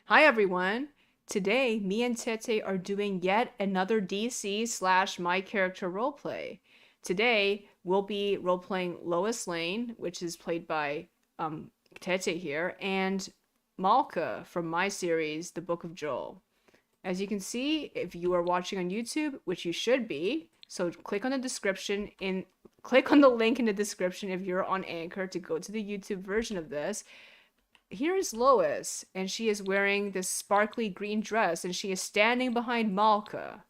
Hi everyone! Today, me and Tete are doing yet another DC slash my character roleplay. Today, we'll be roleplaying Lois Lane, which is played by um, Tete here, and Malka from my series, The Book of Joel. As you can see, if you are watching on YouTube, which you should be, so click on the link in the description if you're on Anchor to go to the YouTube version of this. Here's Lois, and she is wearing this sparkly green dress, and she is standing behind Malka,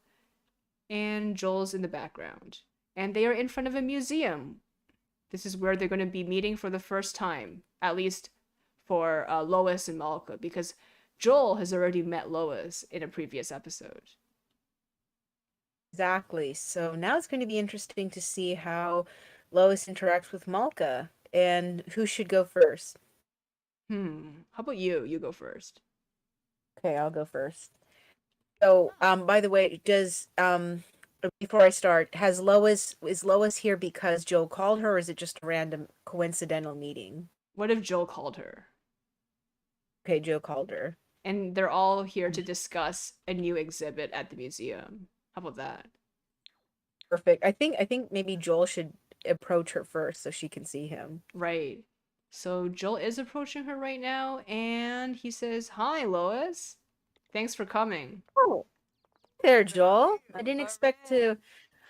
and Joel's in the background. And they are in front of a museum. This is where they're going to be meeting for the first time, at least for Lois and Malka, because Joel has already met Lois in a previous episode. Exactly. So now it's going to be interesting to see how Lois interacts with Malka and who should go first. How about you? You go first. Okay, I'll go first. So, by the way, before I start, is Lois here because Joe called her, or is it just a random coincidental meeting? What if Joel called her? Okay, Joe called her. And they're all here to discuss a new exhibit at the museum. How about that? Perfect. I think maybe Joel should approach her first so she can see him. Right. So Joel is approaching her right now, and he says, "Hi, Lois. Thanks for coming." Oh, there, Joel. I didn't expect to.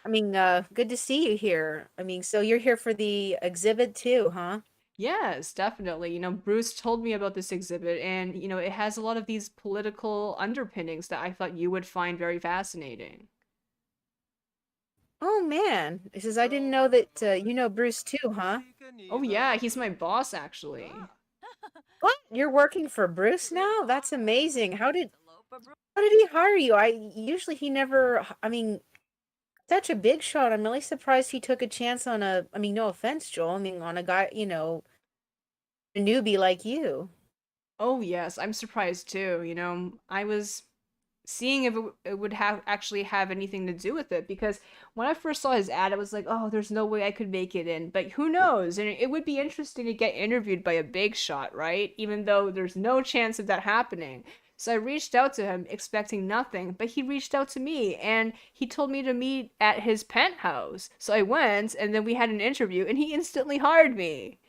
Good to see you here. So you're here for the exhibit too, huh? Yes, definitely. Bruce told me about this exhibit, and, it has a lot of these political underpinnings that I thought you would find very fascinating. Oh man, he says I didn't know that you know Bruce too, huh? Oh, yeah, he's my boss, actually. What? You're working for Bruce now? That's amazing. How did he hire you? I usually he never. Such a big shot. I'm really surprised he took a chance on a. No offense, Joel. On a guy, a newbie like you. Oh, yes, I'm surprised too. I was seeing if it would have actually have anything to do with it because when I first saw his ad, I was like, oh, there's no way I could make it in. But who knows? And it would be interesting to get interviewed by a big shot, right? Even though there's no chance of that happening. So I reached out to him expecting nothing, but he reached out to me and he told me to meet at his penthouse. So I went and then we had an interview and he instantly hired me.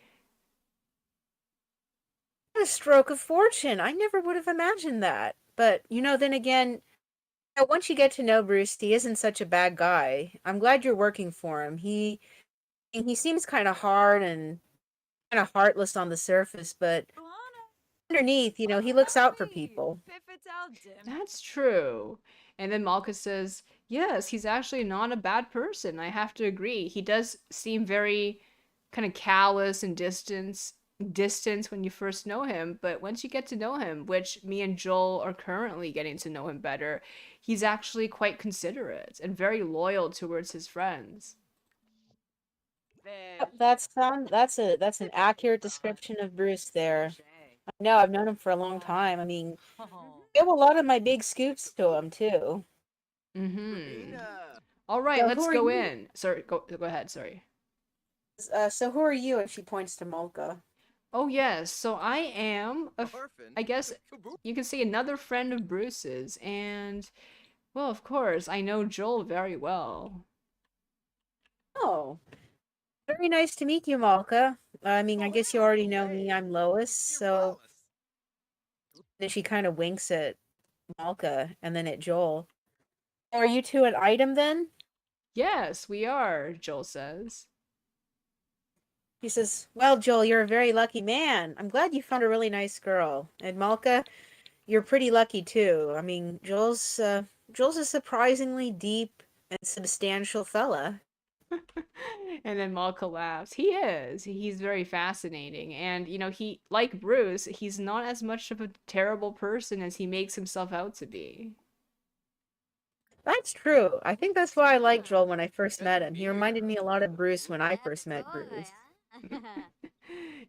What a stroke of fortune. I never would have imagined that. But then again, once you get to know Bruce, he isn't such a bad guy. I'm glad you're working for him. He seems kind of hard and kind of heartless on the surface, but underneath, he looks out for people. That's true. And then Malka says, yes, he's actually not a bad person. I have to agree. He does seem very kind of callous and distant when you first know him, but once you get to know him, which me and Joel are currently getting to know him better, he's actually quite considerate and very loyal towards his friends. Yep, that's an accurate description of Bruce there. I know I've known him for a long time. I give a lot of my big scoops to him too. Mm-hmm. All right, So who let's are go you? in. Sorry, go ahead, sorry. So who are you? And she points to Molka. Oh yes, so I am I guess you can say another friend of Bruce's, and well, of course, I know Joel very well. Oh, very nice to meet you, Malka. I guess you already know me. I'm Lois. So then she kind of winks at Malka and then at Joel. Are you two an item then? Yes, we are, Joel says. He says, "Well, Joel, you're a very lucky man. I'm glad you found a really nice girl. And Malka, you're pretty lucky too. Joel's a surprisingly deep and substantial fella." And then Malka laughs. He is. He's very fascinating. And, he, like Bruce, he's not as much of a terrible person as he makes himself out to be. That's true. I think that's why I liked Joel when I first met him. He reminded me a lot of Bruce when I first met Bruce.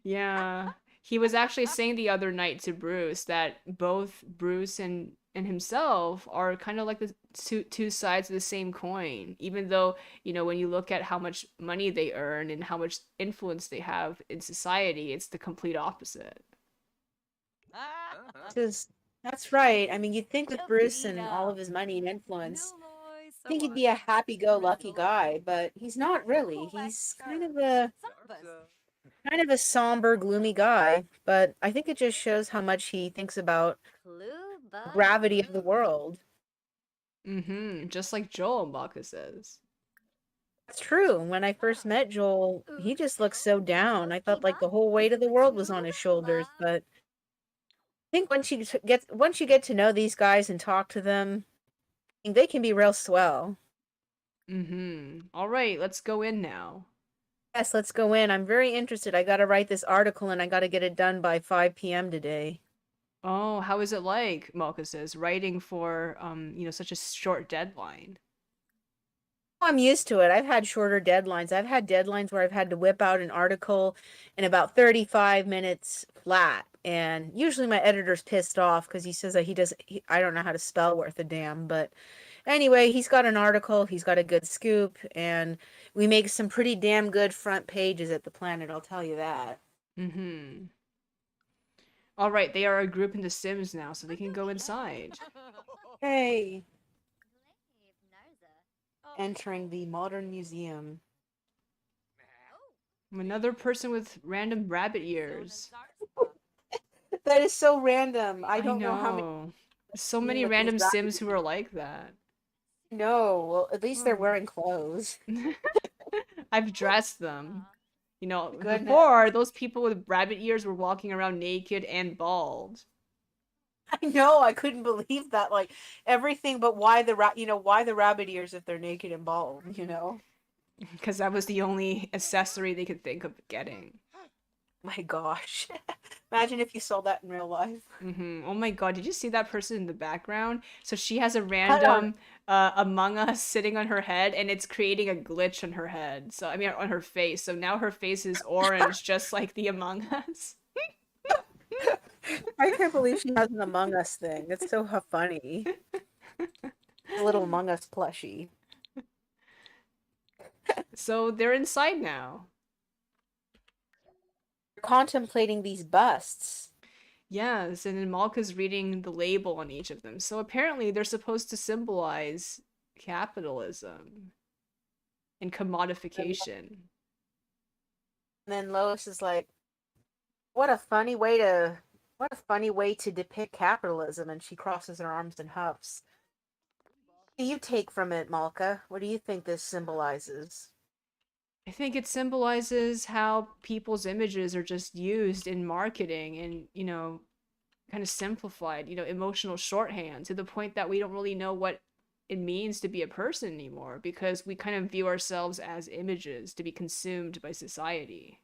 Yeah. He was actually saying the other night to Bruce that both Bruce and himself are kind of like the two sides of the same coin. Even though, when you look at how much money they earn and how much influence they have in society, it's the complete opposite. Says, That's right. I mean, you'd think with Bruce and all of his money and influence, I think he'd be a happy-go-lucky guy, but he's not really. He's kind of a somber, gloomy guy. But I think it just shows how much he thinks about the gravity of the world. Mm-hmm. Just like Joel, Malka says. It's true. When I first met Joel, he just looked so down. I thought like the whole weight of the world was on his shoulders. But I think once you get to know these guys and talk to them, I think they can be real swell. Mm-hmm. All right, let's go in now. Yes, let's go in. I'm very interested. I got to write this article and I got to get it done by 5 p.m. today. Oh, how is it like, Malka says, writing for such a short deadline? I'm used to it. I've had shorter deadlines. I've had deadlines where I've had to whip out an article in about 35 minutes flat. And usually my editor's pissed off because he says that I don't know how to spell worth a damn. But anyway, he's got an article, he's got a good scoop, and we make some pretty damn good front pages at the Planet, I'll tell you that. Mm-hmm. All right, they are a group in The Sims now, so they can go inside. Hey, entering the Modern Museum. Another person with random rabbit ears. That is so random. I I don't know how many know. So seen many with these random rabbit Sims who are like that. No, well, at least they're Oh. wearing clothes. I've dressed them. Goodness. Before, those people with rabbit ears were walking around naked and bald. I know, I couldn't believe that. Like everything but why the rabbit ears if they're naked and bald? Because that was the only accessory they could think of getting. My gosh. Imagine if you saw that in real life. Oh my god, did you see that person in the background? So she has a Cut on. random Among Us sitting on her head and it's creating a glitch on her head. So, I mean, on her face. So now her face is orange, just like the Among Us. I can't believe she has an Among Us thing. It's so funny. A little Among Us plushie. So they're inside now. Contemplating these busts. Yes, and then Malka's reading the label on each of them. So apparently they're supposed to symbolize capitalism and And commodification. then Lois is like, what a funny way to depict capitalism, and she crosses her arms and huffs. What do you take from it, Malka? What do you think this symbolizes? I think it symbolizes how people's images are just used in marketing and, kind of simplified, emotional shorthand to the point that we don't really know what it means to be a person anymore because we kind of view ourselves as images to be consumed by society.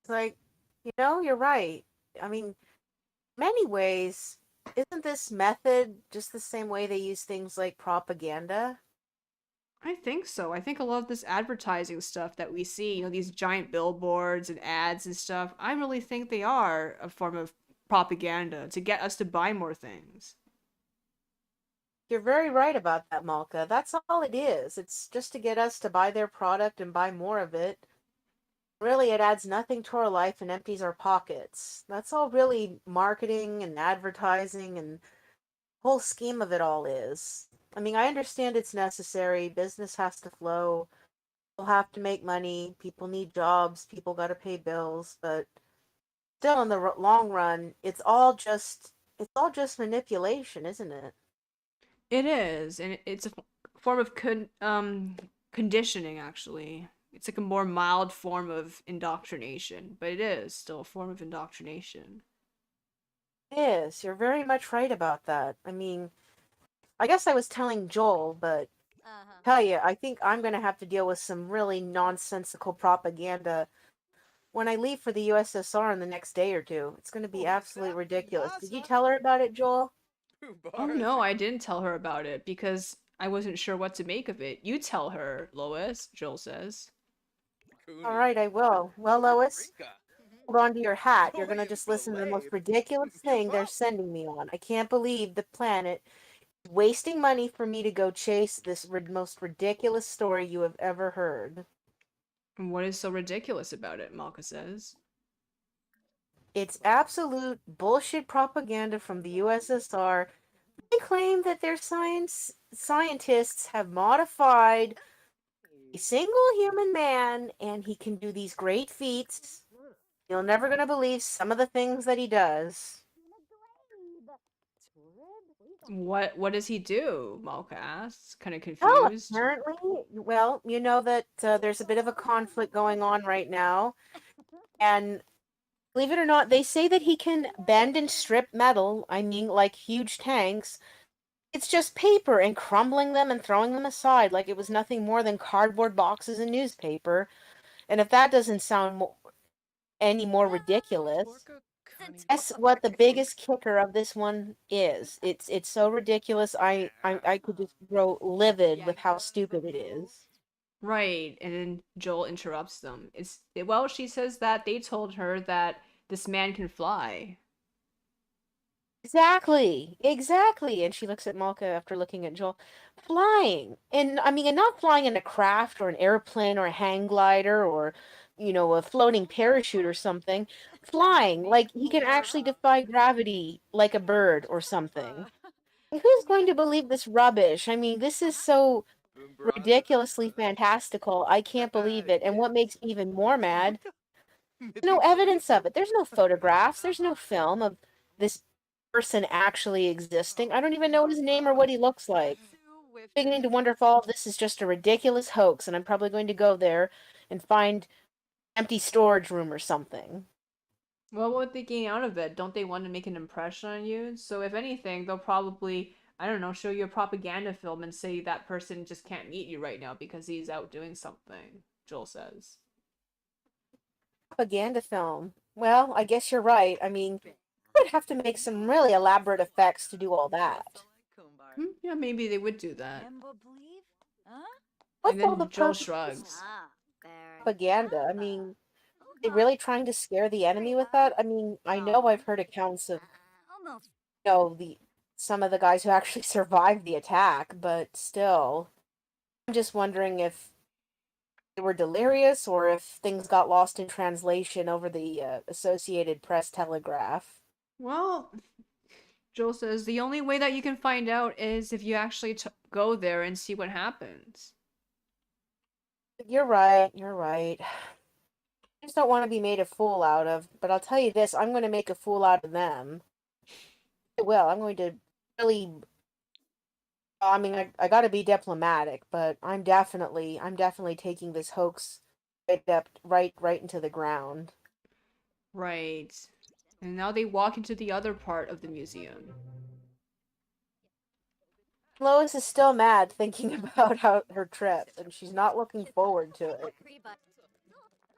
It's like, you're right. I mean, many ways, isn't this method just the same way they use things like propaganda? I think so. I think a lot of this advertising stuff that we see, these giant billboards and ads and stuff, I really think they are a form of propaganda to get us to buy more things. You're very right about that, Malka. That's all it is. It's just to get us to buy their product and buy more of it. Really, it adds nothing to our life and empties our pockets. That's all really marketing and advertising and whole scheme of it all is. I mean, I understand it's necessary. Business has to flow. People have to make money. People need jobs. People got to pay bills. But still, in the long run, it's all just manipulation, isn't it? It is, and it's a form of conditioning actually. It's like a more mild form of indoctrination, but it is still a form of indoctrination. It is. You're very much right about that. I mean, I guess I was telling Joel, but tell you, I think I'm going to have to deal with some really nonsensical propaganda when I leave for the USSR in the next day or two. It's going to be absolutely ridiculous. Did you tell her about it, Joel? Oh no, I didn't tell her about it because I wasn't sure what to make of it. You tell her, Lois, Joel says. All right, I will. Well, Lois, hold on to your hat. You're going to just listen to the most ridiculous thing they're sending me on. I can't believe the planet is wasting money for me to go chase this most ridiculous story you have ever heard. And what is so ridiculous about it, Malka says. It's absolute bullshit propaganda from the USSR. They claim that their scientists have modified a single human man and he can do these great feats. You're never gonna believe some of the things that he does. What does he do? Malka asks, kind of Oh, confused. apparently, well, you know that there's a bit of a conflict going on right now, and believe it or not, they say that he can bend and strip metal. I mean, like huge tanks. It's just paper and crumbling them and throwing them aside like it was nothing more than cardboard boxes and newspaper. And if that doesn't sound any more ridiculous, guess what the biggest kicker of this one is? It's so ridiculous. I could just grow livid with how stupid it is. Right, and then Joel interrupts them. Well, she says that they told her that this man can fly. Exactly, exactly. And she looks at Malka after looking at Joel. Flying. And I mean, and not flying in a craft or an airplane or a hang glider or, a floating parachute or something. Flying. Like he can actually defy gravity like a bird or something. Who's going to believe this rubbish? I mean, this is so ridiculously fantastical. I can't believe it. And what makes me even more mad, no evidence of it. There's no photographs, there's no film of this person actually existing. I don't even know his name or what he looks like. Beginning to wonder if all of this is just a ridiculous hoax, and I'm probably going to go there and find empty storage room or something. Well, what would they gain out of it? Don't they want to make an impression on you? So if anything, they'll probably, I don't know, show you a propaganda film and say that person just can't meet you right now because he's out doing something, Joel says. Propaganda film. Well, I guess you're right. I mean, I would have to make some really elaborate effects to do all that. Yeah, maybe they would do that. And What's all the then Joel purpose of shrugs. propaganda? I mean, they really trying to scare the enemy with that? I mean, I know I've heard accounts of, the some of the guys who actually survived the attack, but still, I'm just wondering if they were delirious or if things got lost in translation over the Associated Press telegraph. Well, Joel says the only way that you can find out is if you actually go there and see what happens. You're right, you're right. I just don't want to be made a fool out of, but I'll tell you this, I'm going to make a fool out of them. I will. I'm going to really, I mean, I got to be diplomatic, but I'm definitely taking this hoax right into the ground. Right. And now they walk into the other part of the museum. Lois is still mad thinking about her trip, and she's not looking forward to it.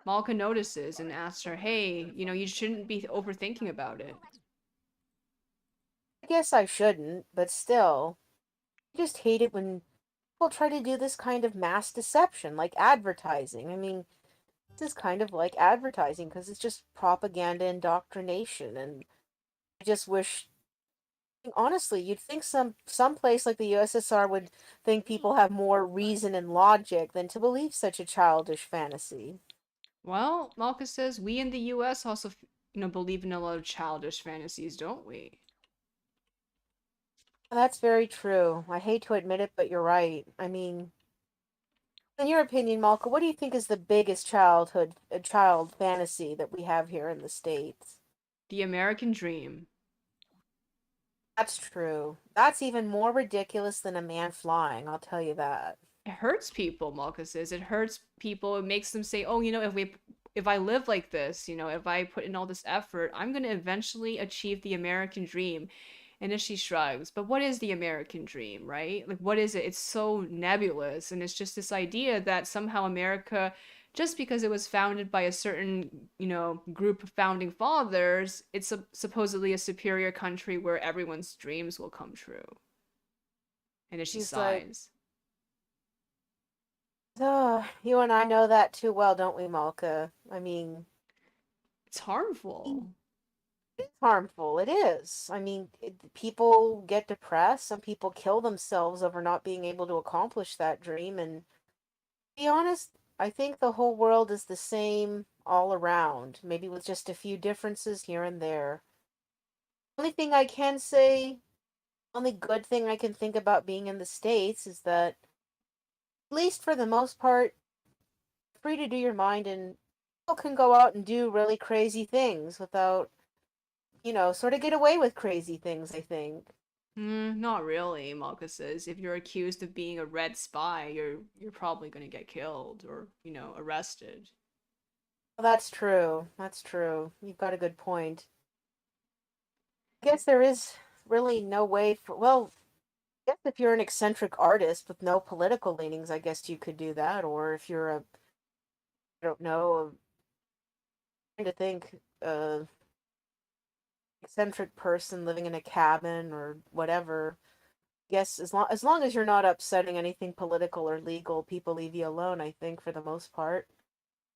Malka notices and asks her, hey, you shouldn't be overthinking about it. I guess I shouldn't, but still, I just hate it when people try to do this kind of mass deception, like advertising. I mean, this is kind of like advertising because it's just propaganda indoctrination, and I just wish, honestly, you'd think some place like the USSR would think people have more reason and logic than to believe such a childish fantasy. Well, Malka says we in the US also, believe in a lot of childish fantasies, don't we? That's very true. I hate to admit it, but you're right. I mean, in your opinion, Malka, what do you think is the biggest child fantasy that we have here in the States? The American dream. That's true. That's even more ridiculous than a man flying, I'll tell you that. It hurts people, Malka says. It hurts people. It makes them say, oh, if I live like this, if I put in all this effort, I'm going to eventually achieve the American dream. And then she shrugs. But what is the American dream, right? Like, what is it? It's so nebulous. And it's just this idea that somehow America, just because it was founded by a certain, group of founding fathers, it's supposedly a superior country where everyone's dreams will come true. And then she He's like, sighs. oh, you and I know that too well, don't we, Malka? I mean, It's harmful. it's harmful. It is. I mean, people get depressed. Some people kill themselves over not being able to accomplish that dream. And to be honest, I think the whole world is the same all around, maybe with just a few differences here and there. Only thing I can say, only good thing I can think about being in the States is that, at least for the most part, free to do your mind and people can go out and do really crazy things without, sort of get away with crazy things, I think. Not really, Malka says. If you're accused of being a red spy, you're probably gonna get killed or, arrested. Well, that's true. That's true. You've got a good point. I guess there is really no way for, well, I guess if you're an eccentric artist with no political leanings, I guess you could do that. Or if you're I don't know, trying to think, eccentric person living in a cabin or whatever. Yes, as long as you're not upsetting anything political or legal, people leave you alone, I think, for the most part.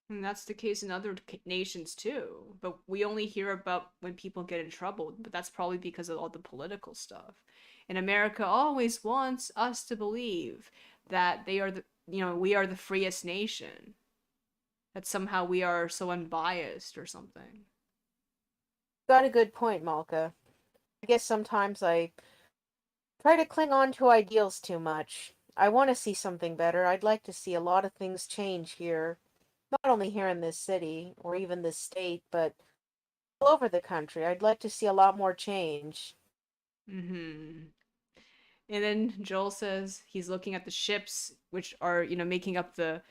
And that's the case in other nations too. But we only hear about when people get in trouble, but that's probably because of all the political stuff. And America always wants us to believe that we are the freest nation. That somehow we are so unbiased or something. Got a good point, Malka. I guess sometimes I try to cling on to ideals too much. I want to see something better. I'd like to see a lot of things change here, not only here in this city or even this state, but all over the country. I'd like to see a lot more change. Mhm. And then Joel says he's looking at the ships which are, making up the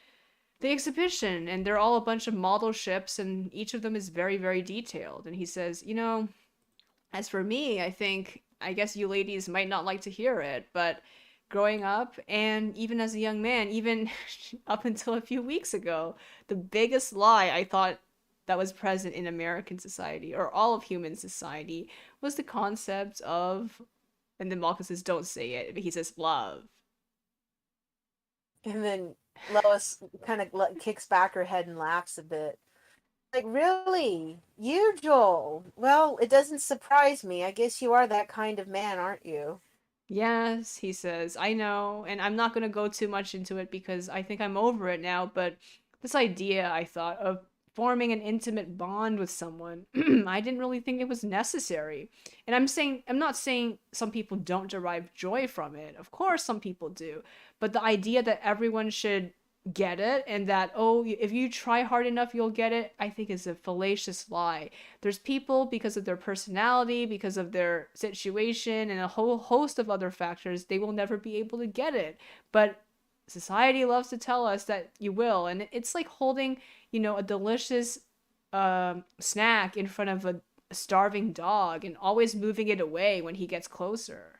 exhibition, and they're all a bunch of model ships, and each of them is very, very detailed. And he says, as for me, I guess you ladies might not like to hear it, but growing up and even as a young man, even up until a few weeks ago, the biggest lie I thought that was present in American society or all of human society was the concept of, and then Malcolm says, don't say it, but he says love. And then Lois kind of kicks back her head and laughs a bit. Like, really? You, Joel? Well, it doesn't surprise me. I guess you are that kind of man, aren't you? Yes, he says, I know, and I'm not going to go too much into it because I think I'm over it now, but this idea I thought of forming an intimate bond with someone, I didn't really think it was necessary. And I'm not saying some people don't derive joy from it. Of course, some people do. But the idea that everyone should get it and that, oh, if you try hard enough, you'll get it, I think is a fallacious lie. There's people, because of their personality, because of their situation, and a whole host of other factors, they will never be able to get it. But society loves to tell us that you will. And it's like holding, a delicious snack in front of a starving dog and always moving it away when he gets closer.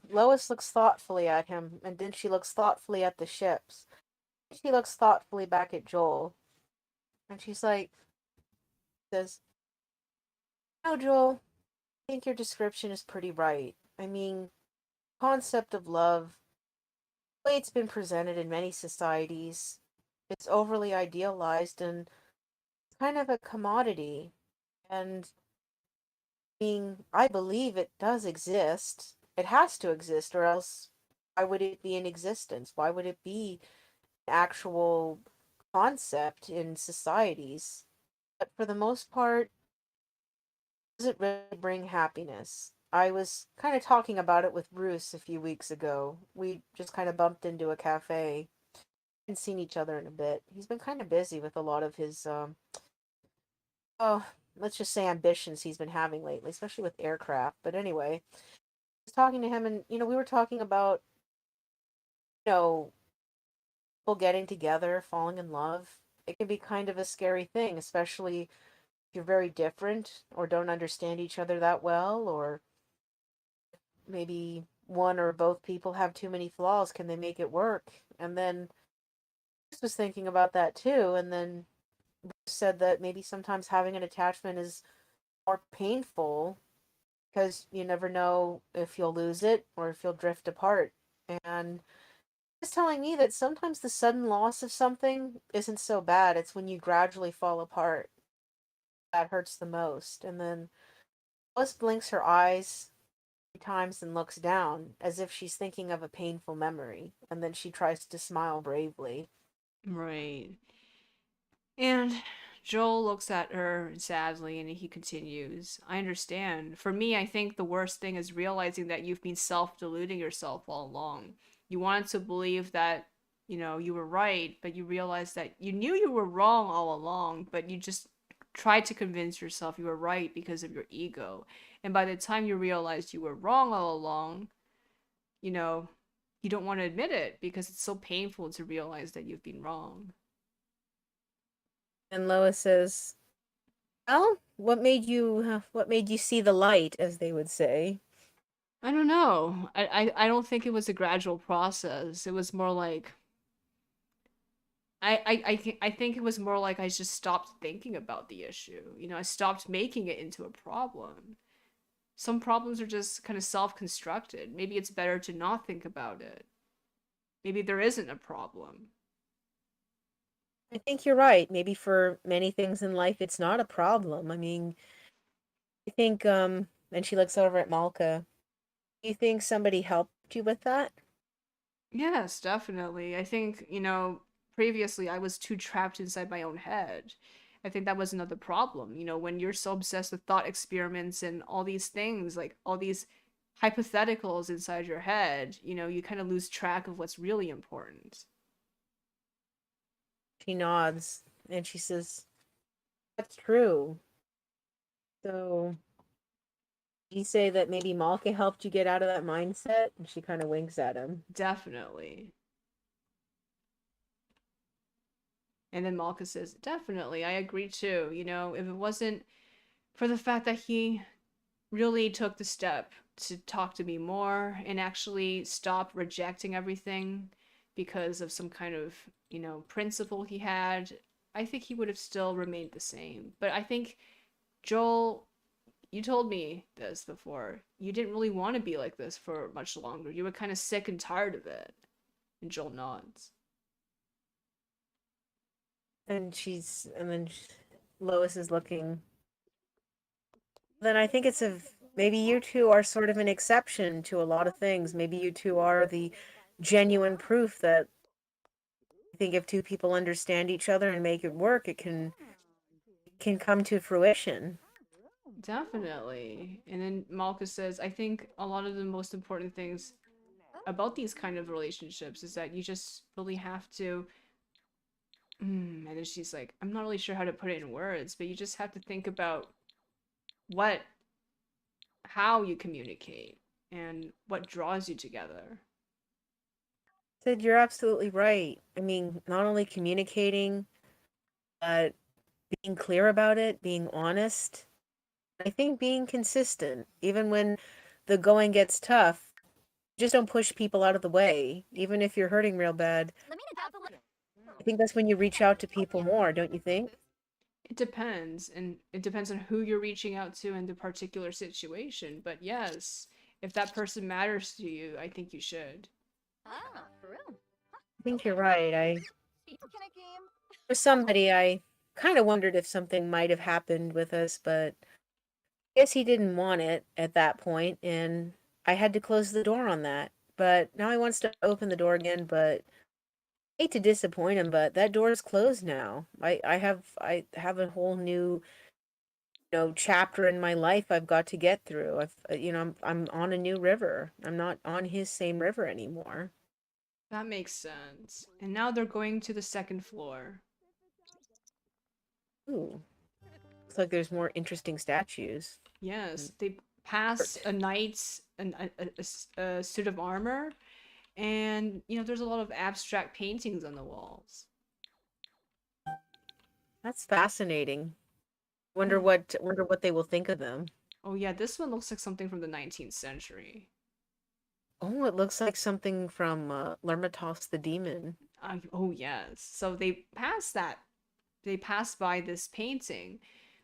Lois looks thoughtfully at him, and then she looks thoughtfully at the ships. She looks thoughtfully back at Joel, and she's like, says, "No, Joel, I think your description is pretty right. I mean, concept of love, the way it's been presented in many societies, it's overly idealized and kind of a commodity. And being, I believe it does exist. It has to exist, or else why would it be in existence? Why would it be an actual concept in societies? But for the most part, does it really bring happiness? I was kind of talking about it with Bruce a few weeks ago. We just kind of bumped into a cafe and seen each other in a bit. He's been kind of busy with a lot of his oh, let's just say ambitions he's been having lately, especially with aircraft. But anyway, I was talking to him, and we were talking about, you know people getting together, falling in love. It can be kind of a scary thing, especially if you're very different or don't understand each other that well, or maybe one or both people have too many flaws. Can they make it work? And then I was thinking about that too, and then said that maybe sometimes having an attachment is more painful because you never know if you'll lose it or if you'll drift apart. And it's telling me that sometimes the sudden loss of something isn't so bad. It's when you gradually fall apart that hurts the most. And then Alice blinks her eyes 3 times and looks down as if she's thinking of a painful memory. And then she tries to smile bravely. Right. And Joel looks at her sadly and he continues, I understand. For me, I think the worst thing is realizing that you've been self deluding yourself all along. You wanted to believe that, you were right, but you realized that you knew you were wrong all along, but you just tried to convince yourself you were right because of your ego. And by the time you realized you were wrong all along, you know, you don't want to admit it because it's so painful to realize that you've been wrong. And Lois says, "Well, what made you see the light, as they would say?" I don't know. I don't think it was a gradual process. It was more like I think it was more like I just stopped thinking about the issue. I stopped making it into a problem. Some problems are just kind of self-constructed. Maybe it's better to not think about it. Maybe there isn't a problem. I think you're right. Maybe for many things in life, it's not a problem. I mean, I think, and she looks over at Malka. You think somebody helped you with that? Yes, definitely. I think, previously I was too trapped inside my own head. I think that was another problem. When you're so obsessed with thought experiments and all these things, like all these hypotheticals inside your head, you kind of lose track of what's really important. She nods and she says, "That's true." So you say that maybe Malka helped you get out of that mindset? And she kind of winks at him. Definitely. And then Malka says, definitely, I agree too. If it wasn't for the fact that he really took the step to talk to me more and actually stop rejecting everything because of some kind of, principle he had, I think he would have still remained the same. But I think, Joel, you told me this before. You didn't really want to be like this for much longer. You were kind of sick and tired of it. And Joel nods. And then Lois is looking. Then I think maybe you two are sort of an exception to a lot of things. Maybe you two are the genuine proof that I think if two people understand each other and make it work, it can come to fruition. Definitely. And then Malka says, I think a lot of the most important things about these kind of relationships is that you just really have to and then she's like, I'm not really sure how to put it in words, but you just have to think about what how you communicate and what draws you together. Sid, you're absolutely right. I mean, not only communicating, but being clear about it, being honest. I think being consistent, even when the going gets tough, just don't push people out of the way, even if you're hurting real bad. I think that's when you reach out to people more, don't you think? It depends, and it depends on who you're reaching out to in the particular situation. But yes, if that person matters to you, I think you should. I think you're right. For somebody, I kind of wondered if something might have happened with us, but I guess he didn't want it at that point, and I had to close the door on that. But now he wants to open the door again, but I hate to disappoint him, but that door is closed now. I have a whole new, chapter in my life I've got to get through. I'm on a new river. I'm not on his same river anymore. That makes sense. And now they're going to the second floor. Ooh, looks like there's more interesting statues. Yes, they pass a knight's a suit of armor, and there's a lot of abstract paintings on the walls. That's fascinating. Wonder Oh, what they will think of them. oh yeah, this one looks like something from the 19th century. Oh, it looks like something from Lermatos the Demon. Oh yes. So they passed by this painting,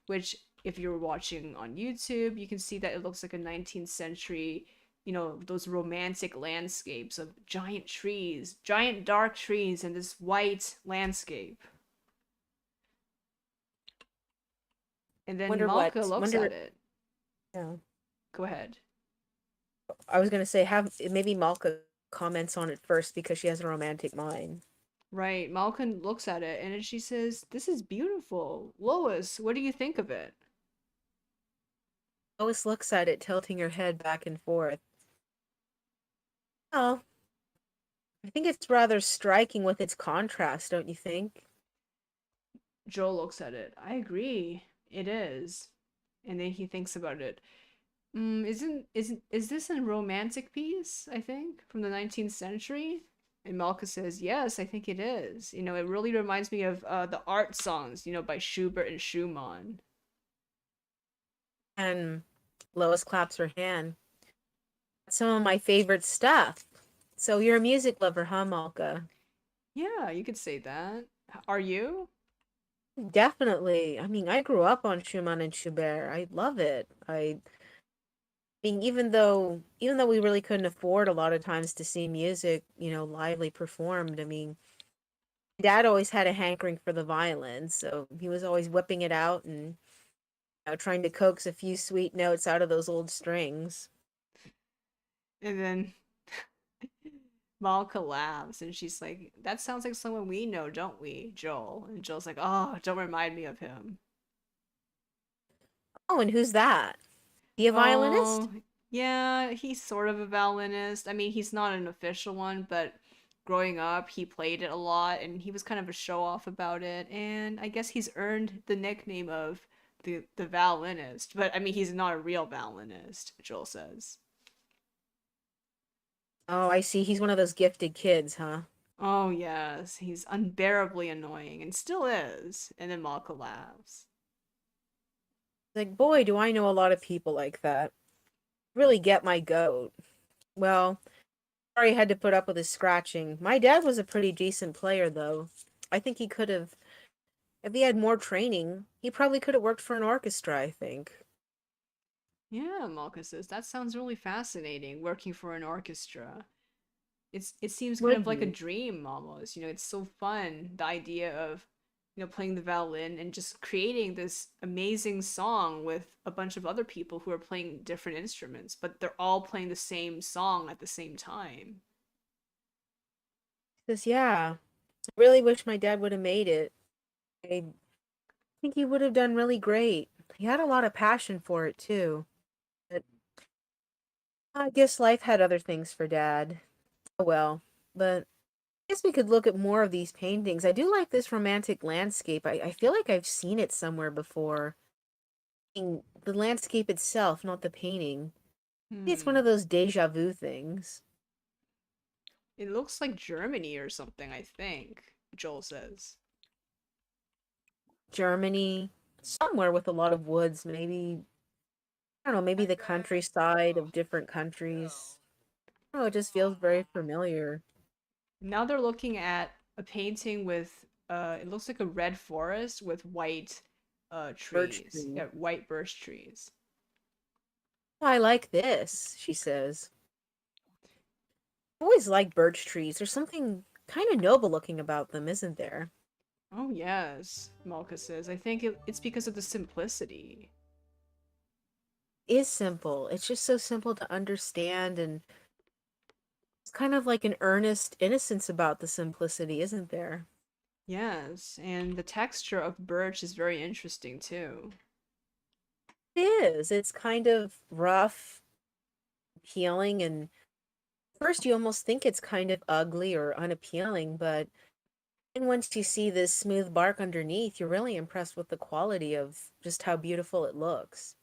which if you're watching on YouTube, you can see that it looks like a 19th century, those romantic landscapes of giant trees, giant dark trees, and this white landscape. And then Malka looks at Wonder. it. Yeah. Go ahead. I was gonna say have maybe Malka comments on it first because she has a romantic mind. Right. Malcolm looks at it and then she says, "This is beautiful. Lois, what do you think of it?" Lois looks at it, tilting her head back and forth. Oh, I think it's rather striking with its contrast, don't you think? Joel looks at it. "I agree. It is." And then he thinks about it. Is this a romantic piece, I think, from the 19th century? And Malka says, "Yes, I think it is. It really reminds me of the art songs, by Schubert and Schumann." And Lois claps her hand. That's some of my favorite stuff. So you're a music lover, huh, Malka? Yeah, you could say that. Are you? Definitely. I mean, I grew up on Schumann and Schubert. I love it. I mean, even though we really couldn't afford a lot of times to see music, lively performed, I mean, Dad always had a hankering for the violin, so he was always whipping it out and trying to coax a few sweet notes out of those old strings. And then Malka laughs and she's like, "That sounds like someone we know, don't we, Joel?" And Joel's like, "Oh, don't remind me of him." Oh, and who's that? He a violinist? Oh, yeah, he's sort of a violinist. I mean, he's not an official one, but growing up, he played it a lot and he was kind of a show off about it. And I guess he's earned the nickname of the violinist. But I mean, he's not a real violinist, Joel says. Oh, I see. He's one of those gifted kids, huh? Oh, yes, he's unbearably annoying and still is. And then Malka laughs. Like, boy, do I know a lot of people like that. Really get my goat. Well, sorry I had to put up with his scratching. My dad was a pretty decent player, though. I think he could have, if he had more training, he probably could have worked for an orchestra, I think. Yeah, Malka says, that sounds really fascinating, working for an orchestra. It seems kind of Would like a be. dream almost. It's so fun, the idea of, playing the violin and just creating this amazing song with a bunch of other people who are playing different instruments, but they're all playing the same song at the same time. He says, yeah, I really wish my dad would have made it. I think he would have done really great. He had a lot of passion for it, too. But I guess life had other things for dad. Oh well. But I guess we could look at more of these paintings. I do like this romantic landscape. I feel like I've seen it somewhere before. The landscape itself, not the painting. It's one Hmm. of those deja vu things. It looks like Germany or something, I think, Joel says. Germany, somewhere with a lot of woods, maybe, I don't know, maybe the countryside of different countries. Oh, it just feels very familiar. Now they're looking at a painting with it looks like a red forest with white Birch trees. tree. Yeah, white birch trees. Oh, I like this, she says. I always like birch trees. There's something kind of noble looking about them, isn't there? Oh yes, Malka says. I think it's because of the simplicity. It is simple. It's just so simple to understand, and it's kind of like an earnest innocence about the simplicity, isn't there? Yes, and the texture of birch is very interesting too. It is. It's kind of rough, peeling, and first you almost think it's kind of ugly or unappealing, but then once you see this smooth bark underneath, you're really impressed with the quality of just how beautiful it looks.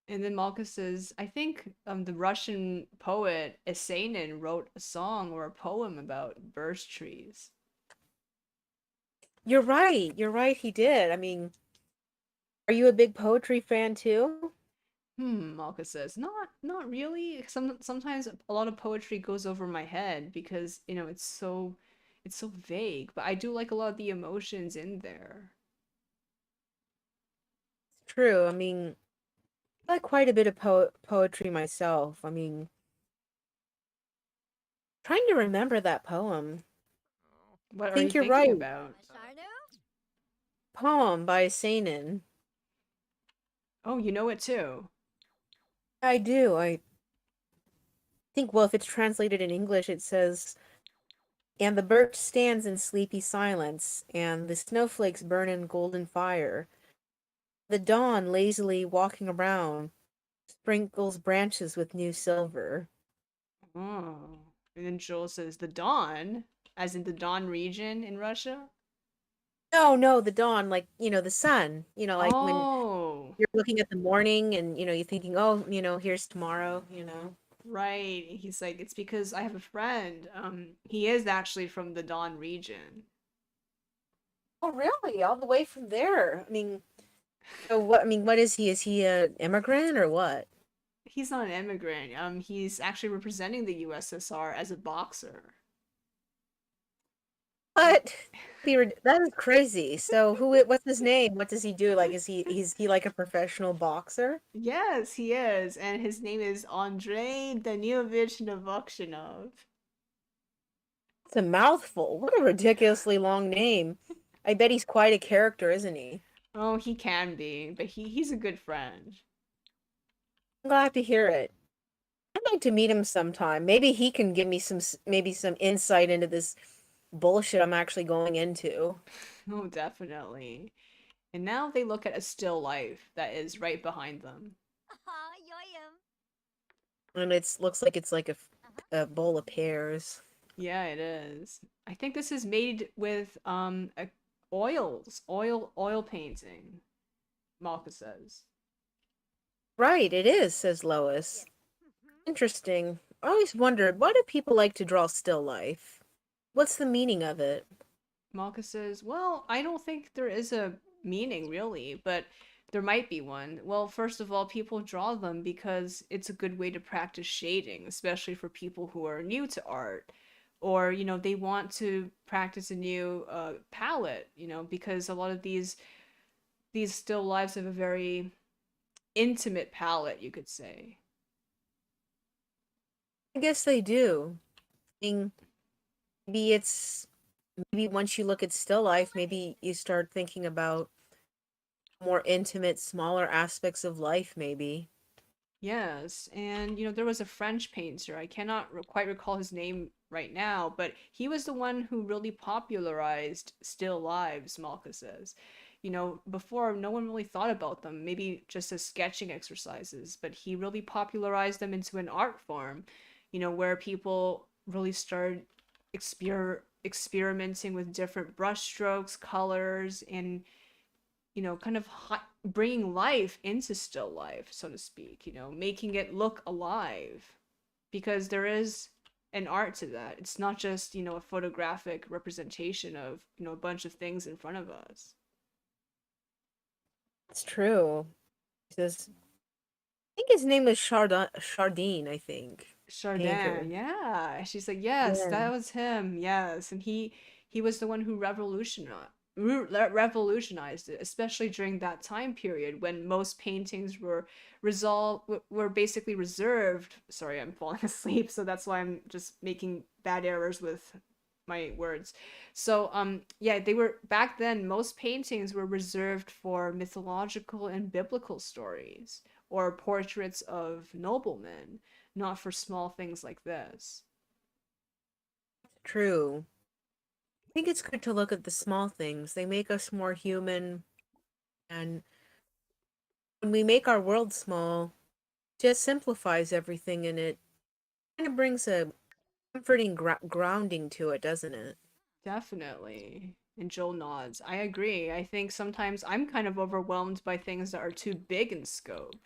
And then Malka says, I think the Russian poet Esenin wrote a song or a poem about birch trees. You're right. You're right. He did. I mean, are you a big poetry fan too? Malka says, not really. Sometimes a lot of poetry goes over my head because, it's so vague, but I do like a lot of the emotions in there. It's true. I mean, I like quite a bit of poetry myself. I mean, trying to remember that poem. What I are you think you're thinking right. about? Poem by Seinen. Oh, you know it too. I do. I think, well, if it's translated in English, it says, And the birch stands in sleepy silence, and the snowflakes burn in golden fire. The dawn, lazily walking around, sprinkles branches with new silver. Oh. And then Joel says, the Don, as in the Don region in Russia? No, no, the dawn, like, the sun. Like when Oh, you're looking at the morning and, you're thinking, oh, here's tomorrow. right. He's like, it's because I have a friend. He is actually from the Don region. Oh, really? All the way from there? I mean, so what is he? Is he an immigrant or what? He's not an immigrant. He's actually representing the USSR as a boxer. He, What? That is crazy. So what's his name? What does he do? Like, is he like a professional boxer? yes, he is, and his name is Andrei Danilovich Novokshinov. It's a mouthful. What a ridiculously long name. I bet he's quite a character, isn't he? Oh, he can be, but he's a good friend. I'm glad to hear it. I'd like to meet him sometime. Maybe he can give me maybe some insight into this bullshit I'm actually going into. Oh, definitely. And now they look at a still life that is right behind them. And it looks like it's like a bowl of pears. Yeah, it is. I think this is made with oil painting, Malka says. Right, it is, says Lois. Interesting. I always wondered, why do people like to draw still life? What's the meaning of it? Malka says, "Well, I don't think there is a meaning really, but there might be one. Well, first of all, people draw them because it's a good way to practice shading, especially for people who are new to art. Or, they want to practice a new palette, because a lot of these still lives have a very intimate palette, you could say. I guess they do. I mean, maybe it's maybe once you look at still life, maybe you start thinking about more intimate, smaller aspects of life, maybe. Yes, and there was a French painter. I cannot quite recall his name right now, but he was the one who really popularized still lives, Malka says. Before no one really thought about them, maybe just as sketching exercises, but he really popularized them into an art form, where people really started experimenting with different brush strokes, colors, and kind of bringing life into still life, so to speak, making it look alive. Because there is an art to that. It's not just, a photographic representation of, a bunch of things in front of us. It's true. He says, I think his name was Chardin, I think. Chardin, Painter. yeah. She's like, yes, Yeah. that was him. Yes, and he was the one who revolutionized it, especially during that time period when most paintings were basically reserved. Sorry, I'm falling asleep, so that's why I'm just making bad errors with my words. So yeah, they were back then most paintings were reserved for mythological and biblical stories or portraits of noblemen, not for small things like this. True. I think it's good to look at the small things. They make us more human, and when we make our world small, it just simplifies everything, and it kind of brings a comforting grounding to it, doesn't it? Definitely. And Joel nods. I agree. I think sometimes I'm kind of overwhelmed by things that are too big in scope.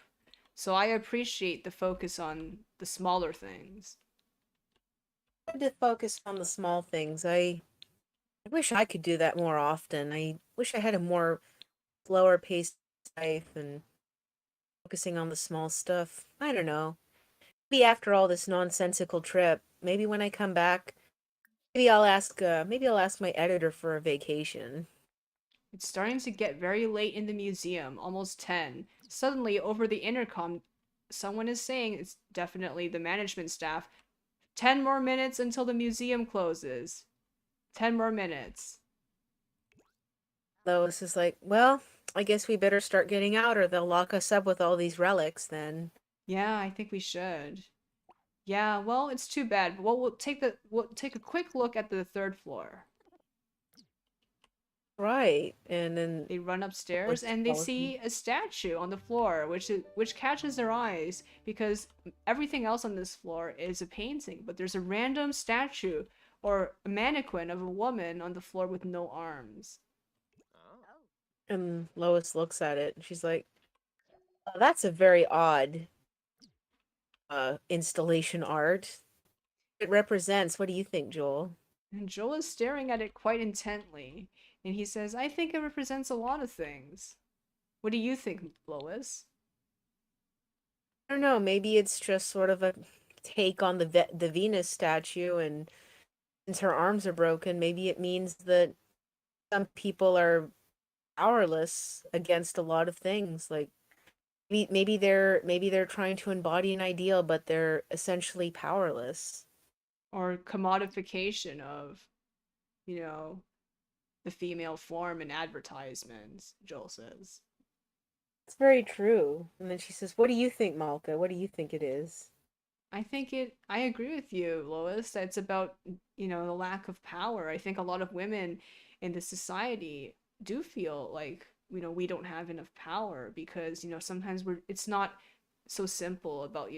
So I appreciate the focus on the smaller things. Good to focus on the small things. I wish I could do that more often. I wish I had a more slower paced life and focusing on the small stuff. I don't know. Maybe after all this nonsensical trip, maybe when I come back, maybe I'll ask my editor for a vacation. It's starting to get very late in the museum, almost 10. Suddenly, over the intercom, someone is saying, it's definitely the management staff, 10 more minutes until the museum closes. 10 more minutes. Lois is like, well, I guess we better start getting out or they'll lock us up with all these relics then. Yeah, I think we should. Yeah, well, it's too bad. But we'll take a quick look at the third floor. Right. And then They run upstairs Lois and they tells me, see a statue on the floor, which catches their eyes because everything else on this floor is a painting, but there's a random statue or a mannequin of a woman on the floor with no arms. and Lois looks at it and she's like, oh, that's a very odd installation art. It represents, what do you think, Joel? And Joel is staring at it quite intently, and he says, "I think it represents a lot of things." What do you think, Lois? I don't know, maybe it's just sort of a take on the Venus statue, and since her arms are broken, maybe it means that some people are powerless against a lot of things. Like maybe they're trying to embody an ideal, but they're essentially powerless. Or commodification of, you know, the female form in advertisements, Joel says. It's very true. And then she says, "What do you think, Malka? What do you think it is?" I agree with you, Lois. That it's about, the lack of power. I think a lot of women in this society do feel like, we don't have enough power because, sometimes it's not so simple about,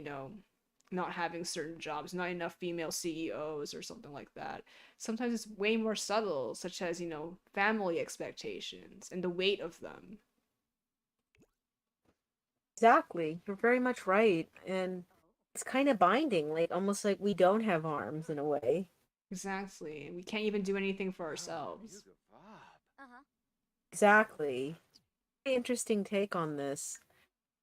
not having certain jobs, not enough female CEOs or something like that. Sometimes it's way more subtle, such as, family expectations and the weight of them. Exactly. You're very much right. And it's kind of binding, like almost like we don't have arms in a way. Exactly. And we can't even do anything for ourselves. Exactly. Very interesting take on this.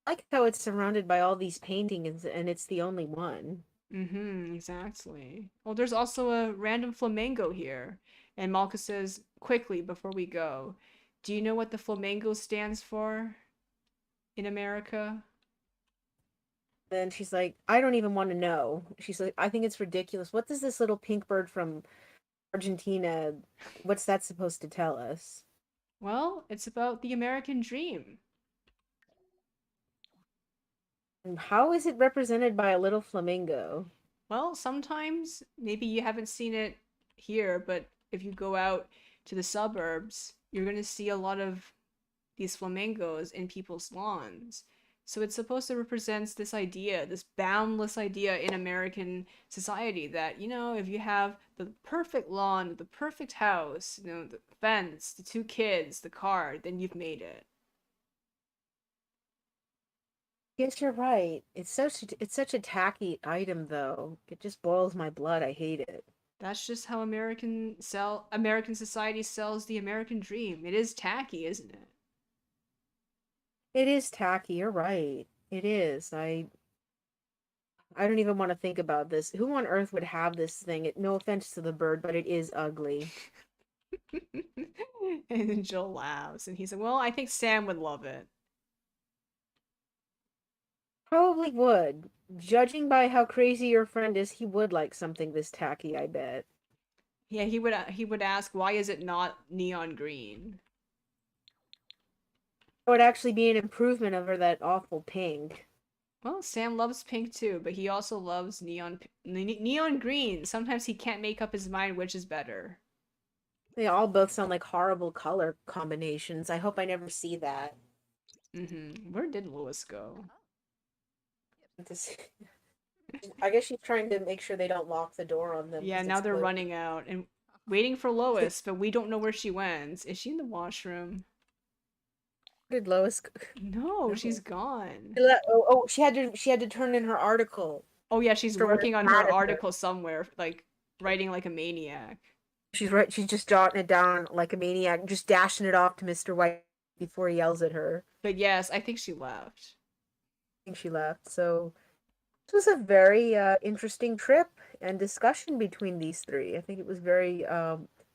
I like how it's surrounded by all these paintings and it's the only one. Mm-hmm, exactly. Well, there's also a random flamingo here. And Malka says, quickly before we go, do you know what the flamingo stands for in America? Then she's like, I don't even want to know. She's like, I think it's ridiculous. What does this little pink bird from Argentina, what's that supposed to tell us? Well, it's about the American dream. And how is it represented by a little flamingo? Well, sometimes maybe you haven't seen it here, but if you go out to the suburbs, you're going to see a lot of these flamingos in people's lawns. So it's supposed to represent this idea, this boundless idea in American society that, if you have the perfect lawn, the perfect house, the fence, the two kids, the car, then you've made it. Yes, you're right. It's such a tacky item though. It just boils my blood. I hate it. That's just how American society sells the American dream. It is tacky, isn't it? It is tacky. You're right. It is. I don't even want to think about this. Who on earth would have this thing? No offense to the bird, but it is ugly. And then Joel laughs and he said, "Well, I think Sam would love it." Probably would. Judging by how crazy your friend is, he would like something this tacky, I bet. Yeah, he would ask, "Why is it not neon green?" It would actually be an improvement over that awful pink. Well, Sam loves pink too, but he also loves neon green. Sometimes he can't make up his mind which is better. They all both sound like horrible color combinations. I hope I never see that. Where did Lois go? This- I guess she's trying to make sure they don't lock the door on them Yeah, because now it's they're closed. running out and waiting for Lois, but we don't know where she went. Is she in the washroom? Did Lois? No, she's No. gone. Oh, she had to turn in her article Oh yeah, she's for where working on mad her at her. article somewhere, like writing like a maniac. She's right. She's just jotting it down like a maniac, just dashing it off to Mr. White before he yells at her. But yes, I think she left. I think she left. So this was a very interesting trip and discussion between these three. I think it was very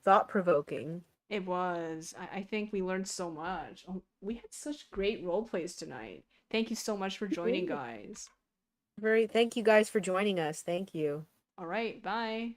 thought provoking. It was. I think we learned so much. Oh, we had such great role plays tonight. Thank you so much for joining, guys. Very. Thank you guys for joining us. Thank you. All right, bye.